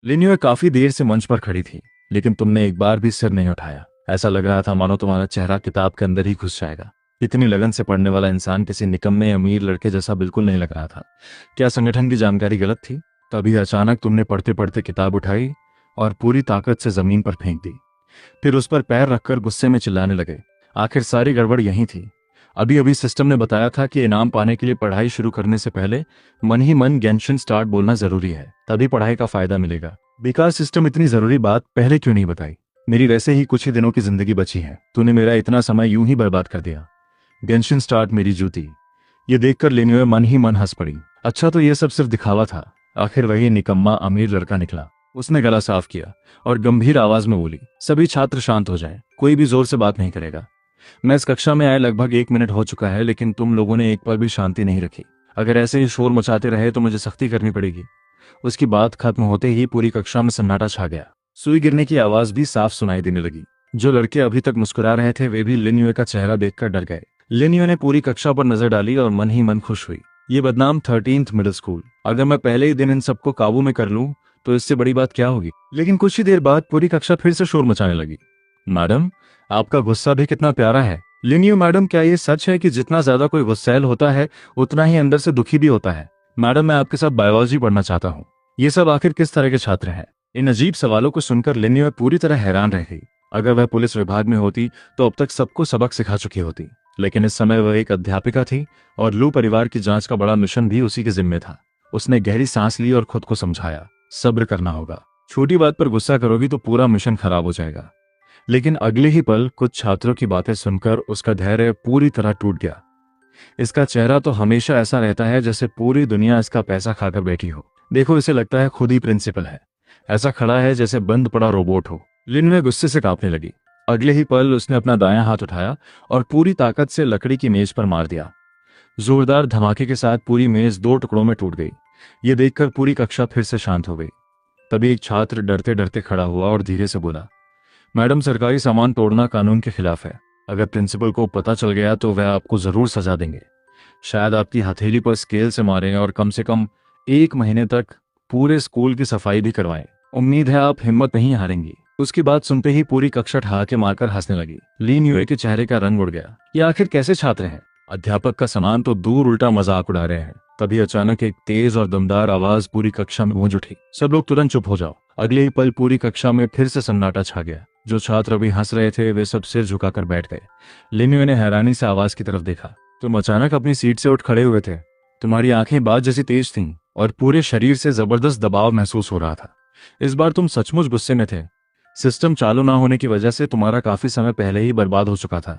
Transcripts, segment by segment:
लिन्युए काफी देर से मंच पर खड़ी थी, लेकिन तुमने एक बार भी सिर नहीं उठाया। ऐसा लग रहा था मानो तुम्हारा चेहरा किताब के अंदर ही घुस जाएगा। इतनी लगन से पढ़ने वाला इंसान किसी निकम्मे अमीर लड़के जैसा बिल्कुल नहीं लग रहा था। क्या संगठन की जानकारी गलत थी? तभी अचानक तुमने पढ़ते पढ़ते किताब उठाई और पूरी ताकत से जमीन पर फेंक दी। फिर उस पर पैर रखकर गुस्से में चिल्लाने लगे। आखिर सारी गड़बड़ यहीं थी। अभी अभी सिस्टम ने बताया था कि इनाम पाने के लिए पढ़ाई शुरू करने से पहले मन ही मन गेंशिन स्टार्ट बोलना जरूरी है, तभी पढ़ाई का फायदा मिलेगा। बेकार सिस्टम, इतनी जरूरी बात पहले क्यों नहीं बताई? मेरी वैसे ही कुछ ही दिनों की जिंदगी बची है, तूने मेरा इतना समय यूं ही बर्बाद कर दिया। गेंशिन स्टार्ट मेरी जूती। ये देखकर लिन्युए मन ही मन हंस पड़ी। अच्छा, तो ये सब सिर्फ दिखावा था। आखिर वही निकम्मा अमीर लड़का निकला। उसने गला साफ किया और गंभीर आवाज में बोली, सभी छात्र शांत हो जाएं, कोई भी जोर से बात नहीं करेगा। मैं इस कक्षा में आए लगभग 1 मिनट हो चुका है, लेकिन तुम लोगों ने एक पल भी शांति नहीं रखी। अगर ऐसे ही शोर मचाते रहे तो मुझे सख्ती करनी पड़ेगी। उसकी बात खत्म होते ही पूरी कक्षा में सन्नाटा छा गया। सुई गिरने की आवाज भी साफ सुनाई देने लगी। जो लड़के अभी तक मुस्कुरा रहे थे वे भी लिन्युए का चेहरा देखकर डर गए। लिन्युए ने पूरी कक्षा पर नजर डाली और मन ही मन खुश हुई। ये बदनाम 13th मिडिल स्कूल, अगर मैं पहले ही दिन इन सबको काबू में कर लूं तो इससे बड़ी बात क्या होगी। लेकिन कुछ ही देर बाद पूरी कक्षा फिर से शोर मचाने लगी। मैडम, आपका गुस्सा भी कितना प्यारा है। लिन्यू मैडम, क्या ये सच है कि जितना ज्यादा कोई गुस्सैल होता है उतना ही अंदर से दुखी भी होता है? मैडम, मैं आपके साथ बायोलॉजी पढ़ना चाहता हूँ। ये सब आखिर किस तरह के छात्र हैं? इन अजीब सवालों को सुनकर लिन्यू पूरी तरह हैरान रह गई। अगर वह पुलिस विभाग में होती तो अब तक सबको सबक सिखा चुकी होती, लेकिन इस समय वह एक अध्यापिका थी और लू परिवार की जांच का बड़ा मिशन भी उसी के जिम्मे था। उसने गहरी सांस ली और खुद को समझाया, सब्र करना होगा। छोटी बात पर गुस्सा करोगी तो पूरा मिशन खराब हो जाएगा। लेकिन अगले ही पल कुछ छात्रों की बातें सुनकर उसका धैर्य पूरी तरह टूट गया। इसका चेहरा तो हमेशा ऐसा रहता है जैसे पूरी दुनिया इसका पैसा खाकर बैठी हो। देखो, इसे लगता है खुद ही प्रिंसिपल है। ऐसा खड़ा है जैसे बंद पड़ा रोबोट हो। लिन्युए गुस्से से कांपने लगी। अगले ही पल उसने अपना दायां हाथ उठाया और पूरी ताकत से लकड़ी की मेज पर मार दिया। जोरदार धमाके के साथ पूरी मेज 2 टुकड़ों में टूट गई। ये देखकर पूरी कक्षा फिर से शांत हो गई। तभी एक छात्र डरते डरते खड़ा हुआ और धीरे से बोला, मैडम, सरकारी सामान तोड़ना कानून के खिलाफ है। अगर प्रिंसिपल को पता चल गया तो वह आपको जरूर सजा देंगे। शायद आपकी हथेली पर स्केल से मारें और कम से कम 1 महीने तक पूरे स्कूल की सफाई भी करवाएं। उम्मीद है आप हिम्मत नहीं हारेंगी। उसकी बात सुनते ही पूरी कक्षा ठहाके मारकर हंसने लगी। लिन्युए के चेहरे का रंग उड़ गया। ये आखिर कैसे छात्र हैं? अध्यापक का सामान तो दूर, उल्टा मजाक उड़ा रहे हैं। तभी अचानक एक तेज और दमदार आवाज पूरी कक्षा में गूंज उठी, सब लोग तुरंत चुप हो जाओ। अगले ही पल पूरी कक्षा में फिर से सन्नाटा छा गया। जो छात्र अभी हंस रहे थे वे सब सिर झुकाकर बैठ गए। लिन्युए ने हैरानी से आवाज की तरफ देखा। तुम अचानक अपनी सीट से उठ खड़े हुए थे। तुम्हारी आंखें बाज जैसी तेज थीं और पूरे शरीर से जबरदस्त दबाव महसूस हो रहा था। इस बार तुम सचमुच गुस्से में थे। सिस्टम चालू ना होने की वजह से तुम्हारा काफी समय पहले ही बर्बाद हो चुका था।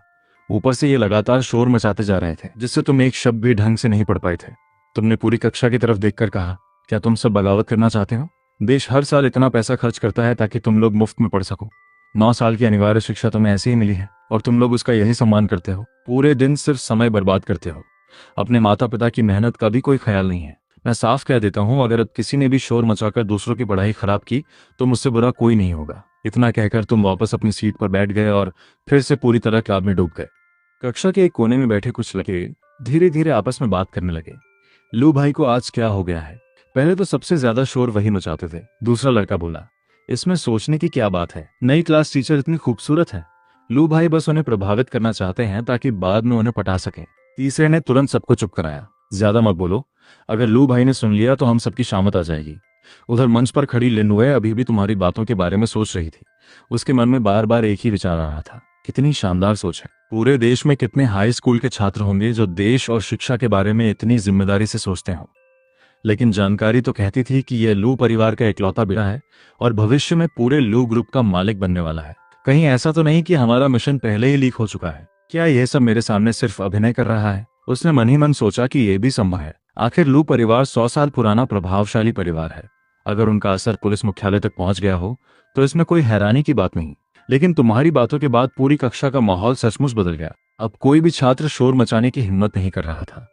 ऊपर से ये लगातार शोर मचाते जा रहे थे जिससे तुम एक शब्द भी ढंग से नहीं पढ़ पाए थे। तुमने पूरी कक्षा की तरफ देखकर कहा, क्या तुम सब बगावत करना चाहते हो? देश हर साल इतना पैसा खर्च करता है ताकि तुम लोग मुफ्त में पढ़ सको। 9 साल की अनिवार्य शिक्षा तुम्हें ऐसे ही मिली है और तुम लोग उसका यही सम्मान करते हो। पूरे दिन सिर्फ समय बर्बाद करते हो। अपने माता पिता की मेहनत का भी कोई ख्याल नहीं है। मैं साफ कह देता हूँ, अगर किसी ने भी शोर मचाकर दूसरों की पढ़ाई खराब की तो मुझसे बुरा कोई नहीं होगा। इतना कहकर तुम वापस अपनी सीट पर बैठ गए और फिर से पूरी तरह क्लास में डूब गए। कक्षा के एक कोने में बैठे कुछ लड़के धीरे धीरे आपस में बात करने लगे। लू भाई को आज क्या हो गया है? पहले तो सबसे ज्यादा शोर वही मचाते थे। दूसरा लड़का बोला, इसमें सोचने की क्या बात है, नई क्लास टीचर इतनी खूबसूरत है। लू भाई बस उन्हें प्रभावित करना चाहते हैं ताकि बाद में उन्हें पटा सकें। तीसरे ने तुरंत सबको चुप कराया, ज्यादा मत बोलो, अगर लू भाई ने सुन लिया तो हम सबकी शामत आ जाएगी। उधर मंच पर खड़ी लिन्युए अभी भी तुम्हारी बातों के बारे में सोच रही थी। उसके मन में बार बार एक ही विचार आ रहा था, कितनी शानदार सोच है। पूरे देश में कितने हाई स्कूल के छात्र होंगे जो देश और शिक्षा के बारे में इतनी जिम्मेदारी से सोचते हों। लेकिन जानकारी तो कहती थी कि यह लू परिवार का इकलौता बेटा है और भविष्य में पूरे लू ग्रुप का मालिक बनने वाला है। कहीं ऐसा तो नहीं कि हमारा मिशन पहले ही लीक हो चुका है? क्या यह सब मेरे सामने सिर्फ अभिनय कर रहा है? उसने मन ही मन सोचा कि यह भी संभव है। आखिर लू परिवार 100 साल पुराना प्रभावशाली परिवार है। अगर उनका असर पुलिस मुख्यालय तक पहुंच गया हो तो इसमें कोई हैरानी की बात नहीं। लेकिन तुम्हारी बातों के बाद पूरी कक्षा का माहौल सचमुच बदल गया। अब कोई भी छात्र शोर मचाने की हिम्मत नहीं कर रहा था।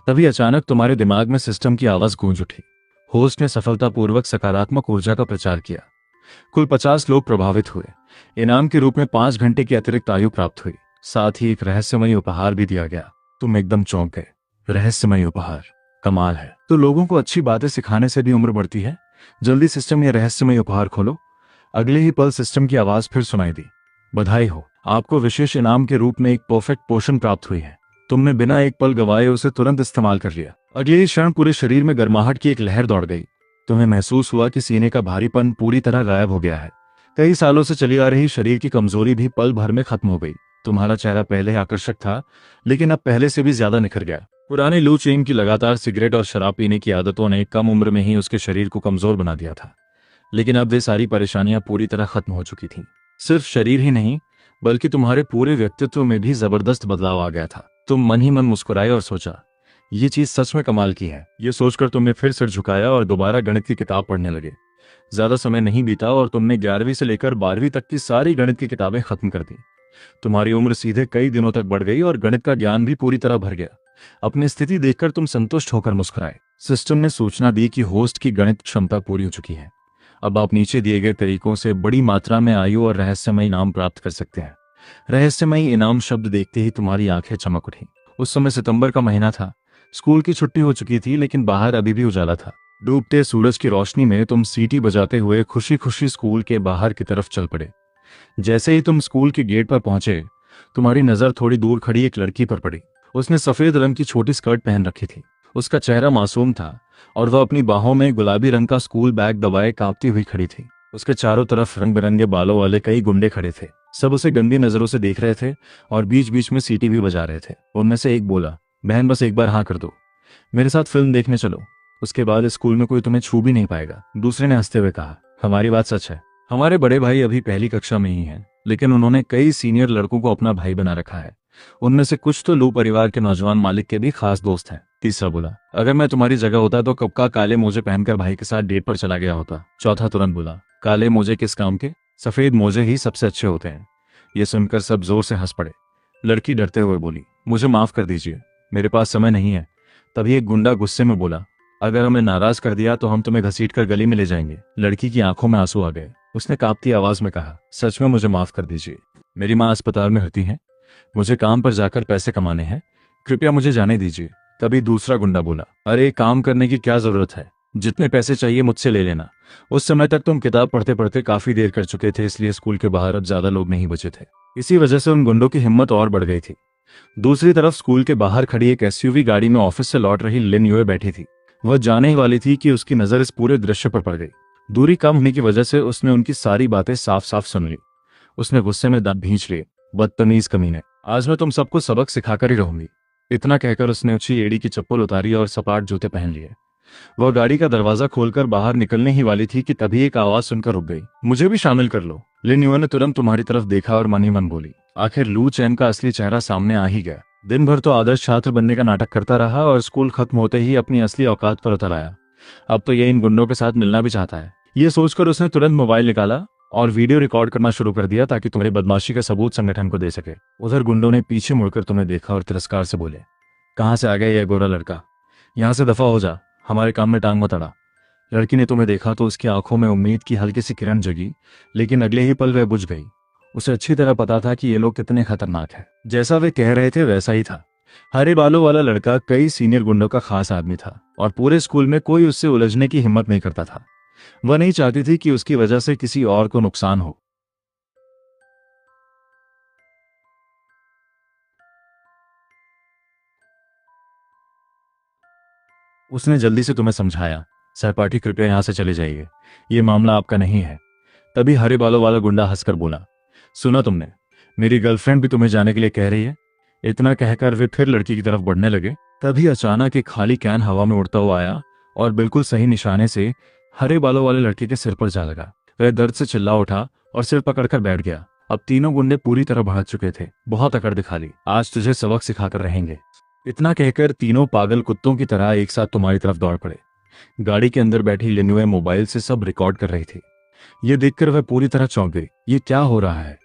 तभी अचानक तुम्हारे दिमाग में सिस्टम की आवाज गूंज उठी। होस्ट ने सफलतापूर्वक सकारात्मक ऊर्जा का प्रचार किया। कुल 50 लोग प्रभावित हुए। इनाम के रूप में 5 घंटे की अतिरिक्त आयु प्राप्त हुई। साथ ही एक रहस्यमयी उपहार भी दिया गया। तुम एकदम चौंक गए। रहस्यमयी उपहार? कमाल है। तो लोगों को अच्छी बातें सिखाने से भी उम्र बढ़ती है? जल्दी सिस्टम या रहस्यमय उपहार खोलो। अगले ही पल सिस्टम की आवाज फिर सुनाई दी। बधाई हो, आपको विशेष इनाम के रूप में एक परफेक्ट पोशन प्राप्त हुई है। तुमने बिना एक पल गवाए उसे तुरंत इस्तेमाल कर लिया। अगले ही क्षण पूरे शरीर में गर्माहट की एक लहर दौड़ गई। तुम्हें महसूस हुआ कि सीने का भारीपन पूरी तरह गायब हो गया है। कई सालों से चली आ रही शरीर की कमजोरी भी पल भर में खत्म हो गई। तुम्हारा चेहरा पहले आकर्षक था, लेकिन अब पहले से भी ज्यादा निखर गया। पुराने लू चेन की लगातार सिगरेट और शराब पीने की आदतों ने कम उम्र में ही उसके शरीर को कमजोर बना दिया था, लेकिन अब वे सारी परेशानियां पूरी तरह खत्म हो चुकी थीं। सिर्फ शरीर ही नहीं, बल्कि तुम्हारे पूरे व्यक्तित्व में भी जबरदस्त बदलाव आ गया था। तुम मन ही मन मुस्कुराए और सोचा, ये चीज सच में कमाल की है। ये सोचकर तुमने फिर सिर झुकाया और दोबारा गणित की किताब पढ़ने लगे। ज्यादा समय नहीं बीता और तुमने 11वीं से लेकर 12वीं तक की सारी गणित की किताबें खत्म कर दी। तुम्हारी उम्र सीधे कई दिनों तक बढ़ गई और गणित का ज्ञान भी पूरी तरह भर गया। अपनी स्थिति देखकर तुम संतुष्ट होकर मुस्कुराए। सिस्टम ने सूचना दी कि होस्ट की गणित क्षमता पूरी हो चुकी है। अब आप नीचे दिए गए तरीकों से बड़ी मात्रा में आयु और रहस्यमय इनाम प्राप्त कर सकते हैं। रहस्यमय इनाम शब्द देखते ही तुम्हारी आंखें चमक उठी। उस समय सितंबर का महीना था। स्कूल की छुट्टी हो चुकी थी, लेकिन बाहर अभी भी उजाला था। डूबते सूरज की रोशनी में तुम सीटी बजाते हुए खुशी खुशी स्कूल के बाहर की तरफ चल पड़े। जैसे ही तुम स्कूल के गेट पर पहुंचे, तुम्हारी नजर थोड़ी दूर खड़ी एक लड़की पर पड़ी। उसने सफेद रंग की छोटी स्कर्ट पहन रखी थी। उसका चेहरा मासूम था और वह अपनी बाहों में गुलाबी रंग का स्कूल बैग दबाए कांपती हुई खड़ी थी। उसके चारों तरफ रंग बिरंगे बालों वाले कई गुंडे खड़े थे। सब उसे गंदी नजरों से देख रहे थे और बीच बीच में सीटी भी बजा रहे थे। उनमें से एक बोला, बहन बस एक बार हाँ कर दो, मेरे साथ फिल्म देखने चलो, उसके बाद स्कूल में कोई तुम्हें छू भी नहीं पाएगा। दूसरे ने हंसते हुए कहा, हमारी बात सच है। हमारे बड़े भाई अभी पहली कक्षा में ही हैं, लेकिन उन्होंने कई सीनियर लड़कों को अपना भाई बना रखा है। उनमें से कुछ तो लू परिवार के नौजवान मालिक के भी खास दोस्त हैं। तीसरा बोला, अगर मैं तुम्हारी जगह होता तो कब का काले मोजे पहनकर भाई के साथ डेट पर चला गया होता। चौथा तुरंत बोला, काले मोजे किस काम के? सफेद मोजे ही सबसे अच्छे होते हैं। ये सुनकर सब जोर से हंस पड़े। लड़की डरते हुए बोली, मुझे माफ कर दीजिए, मेरे पास समय नहीं है। तभी एक गुंडा गुस्से में बोला, अगर हमें नाराज कर दिया तो हम तुम्हें घसीटकर गली में ले जाएंगे। लड़की की आंखों में आंसू आ गए। उसने कांपती आवाज में कहा, सच में मुझे माफ कर दीजिए, मेरी माँ अस्पताल में होती है, मुझे काम पर जाकर पैसे कमाने हैं, कृपया मुझे जाने दीजिए। तभी दूसरा गुंडा बोला, अरे काम करने की क्या जरूरत है, जितने पैसे चाहिए मुझसे ले लेना। उस समय तक तुम किताब पढ़ते पढ़ते काफी देर कर चुके थे, इसलिए स्कूल के बाहर अब ज्यादा लोग नहीं बचे थे। इसी वजह से उन गुंडों की हिम्मत और बढ़ गई थी। दूसरी तरफ स्कूल के बाहर खड़ी एक एसयूवी गाड़ी में ऑफिस से लौट रही लिन यूए बैठी थी। वह जाने ही वाली थी कि उसकी नजर इस पूरे दृश्य पर पड़ गई। दूरी कम होने की वजह से उसने उनकी सारी बातें साफ साफ सुन ली। उसने गुस्से में दांत भींच लिए, बदतमीज कमीने, आज मैं तुम सबको सबक सिखाकर ही रहूंगी। इतना कहकर उसने ऊंची एड़ी की चप्पल उतारी और सपाट जूते पहन लिए। वह गाड़ी का दरवाजा खोलकर बाहर निकलने ही वाली थी कि तभी एक आवाज सुनकर रुक गई, मुझे भी शामिल कर लो। लिन यूए ने तुरंत तुम्हारी तरफ देखा और मन ही मन बोली। आखिर लू चैन का असली चेहरा सामने आ ही गया। दिन भर तो आदर्श छात्र बनने का नाटक करता रहा और स्कूल खत्म होते ही अपनी असली औकात पर उतर आया। अब तो ये इन गुंडों के साथ मिलना भी चाहता है। ये सोचकर उसने तुरंत मोबाइल निकाला और वीडियो रिकॉर्ड करना शुरू कर दिया ताकि तुम्हारी बदमाशी का सबूत संगठन को दे सके। उधर गुंडों ने पीछे मुड़कर तुम्हें देखा और तिरस्कार से बोले, कहाँ से आ गया यह गोरा लड़का, यहाँ से दफा हो जा, हमारे काम में टांग मत अड़ा। लड़की ने तुम्हें देखा तो उसकी आंखों में उम्मीद की हल्की सी किरण जगी, लेकिन अगले ही पल वह बुझ गई। उसे अच्छी तरह पता था कि ये लोग कितने खतरनाक हैं। जैसा वे कह रहे थे वैसा ही था। हरे बालों वाला लड़का कई सीनियर गुंडों का खास आदमी था और पूरे स्कूल में कोई उससे उलझने की हिम्मत नहीं करता था। वह नहीं चाहती थी कि उसकी वजह से किसी और को नुकसान हो। उसने जल्दी से तुम्हें समझाया, सहपाठी कृपया यहाँ से चले जाइए, ये मामला आपका नहीं है। तभी हरे बालों वाला गुंडा हंसकर बोला, सुना तुमने, मेरी गर्लफ्रेंड भी तुम्हें जाने के लिए कह रही है। इतना कहकर वे फिर लड़की की तरफ बढ़ने लगे। तभी अचानक एक खाली कैन हवा में उड़ता हुआ आया और बिल्कुल सही निशाने से हरे बालों वाले लड़के के सिर पर जा लगा। वह दर्द से चिल्ला उठा और सिर पकड़कर बैठ गया। अब तीनों गुंडे पूरी तरह भड़क चुके थे। बहुत अकड़ दिखा ली, आज तुझे सबक सिखाकर रहेंगे। इतना कहकर तीनों पागल कुत्तों की तरह एक साथ तुम्हारी तरफ दौड़ पड़े। गाड़ी के अंदर बैठी लिन यूए मोबाइल से सब रिकॉर्ड कर रही थी। ये देखकर वह पूरी तरह चौंक गई। ये क्या हो रहा है?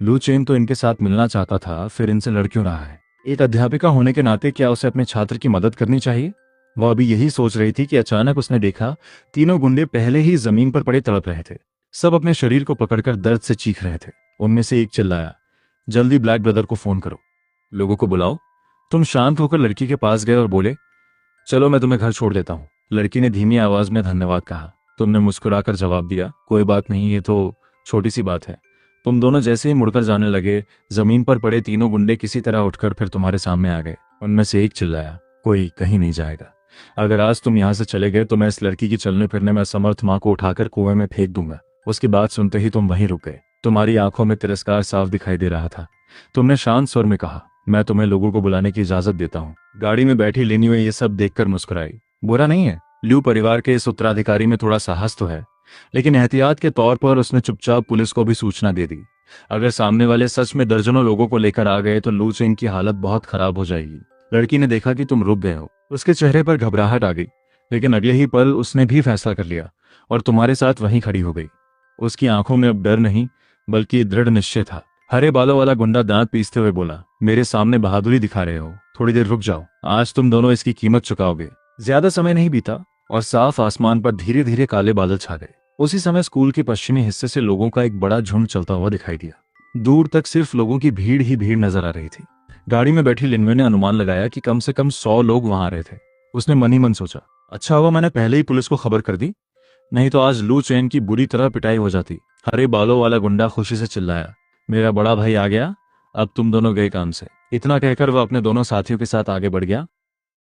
लू चेन तो इनके साथ मिलना चाहता था, फिर इनसे लड़ क्यों रहा है? एक अध्यापिका होने के नाते क्या उसे अपने छात्र की मदद करनी चाहिए? वह अभी यही सोच रही थी कि अचानक उसने देखा तीनों गुंडे पहले ही जमीन पर पड़े तड़प रहे थे। सब अपने शरीर को पकड़कर दर्द से चीख रहे थे। उनमें से एक चिल्लाया, जल्दी ब्लैक ब्रदर को फोन करो, लोगों को बुलाओ। तुम शांत होकर लड़की के पास गए और बोले, चलो मैं तुम्हें घर छोड़ देता हूँ। लड़की ने धीमी आवाज में धन्यवाद कहा। तुमने मुस्कुराकर जवाब दिया, कोई बात नहीं, ये तो छोटी सी बात है। तुम दोनों जैसे ही मुड़कर जाने लगे, जमीन पर पड़े तीनों गुंडे किसी तरह उठकर फिर तुम्हारे सामने आ गए। उनमें से एक चिल्लाया, कोई कहीं नहीं जाएगा। अगर आज तुम यहाँ से चले गए तो मैं इस लड़की की चलने फिरने में असमर्थ माँ को उठाकर कुएं में फेंक दूंगा। उसकी बात सुनते ही तुम वहीं रुक गए। तुम्हारी आंखों में तिरस्कार साफ दिखाई दे रहा था। तुमने शांत स्वर में कहा, मैं तुम्हें लोगों को बुलाने की इजाजत देता हूँ। गाड़ी में बैठी लिन्युए ये सब देखकर मुस्कुराई। बुरा नहीं है, ल्यू परिवार के इस उत्तराधिकारी में थोड़ा साहस तो है, लेकिन एहतियात के तौर पर उसने चुपचाप पुलिस को भी सूचना दे दी। अगर सामने वाले सच में दर्जनों लोगों को लेकर आ गए तो लू चेन की हालत बहुत खराब हो जाएगी। लड़की ने देखा कि तुम रुक गए हो, उसके चेहरे पर घबराहट आ गई, लेकिन अगले ही पल उसने भी फैसला कर लिया और तुम्हारे साथ वहीं खड़ी हो गई। उसकी आंखों में अब डर नहीं बल्कि दृढ़ निश्चय था। हरे बालों वाला गुंडा दांत पीसते हुए बोला, मेरे सामने बहादुरी दिखा रहे हो, थोड़ी देर रुक जाओ, आज तुम दोनों इसकी कीमत चुकाओगे। ज्यादा समय नहीं बीता और साफ आसमान पर धीरे धीरे काले बादल छा गए। उसी समय स्कूल के पश्चिमी हिस्से से लोगों का एक बड़ा झुंड चलता हुआ दिखाई दिया। दूर तक सिर्फ लोगों की भीड़ ही भीड़ नजर आ रही थी। गाड़ी में बैठी लिन्वे ने अनुमान लगाया कि कम से कम 100 लोग वहां आ रहे थे। उसने मन ही मन सोचा, अच्छा हुआ मैंने पहले ही पुलिस को खबर कर दी, नहीं तो आज लू चेन की बुरी तरह पिटाई हो जाती। हरे बालों वाला गुंडा खुशी से चिल्लाया, मेरा बड़ा भाई आ गया, अब तुम दोनों गए काम से। इतना कहकर वह अपने दोनों साथियों के साथ आगे बढ़ गया।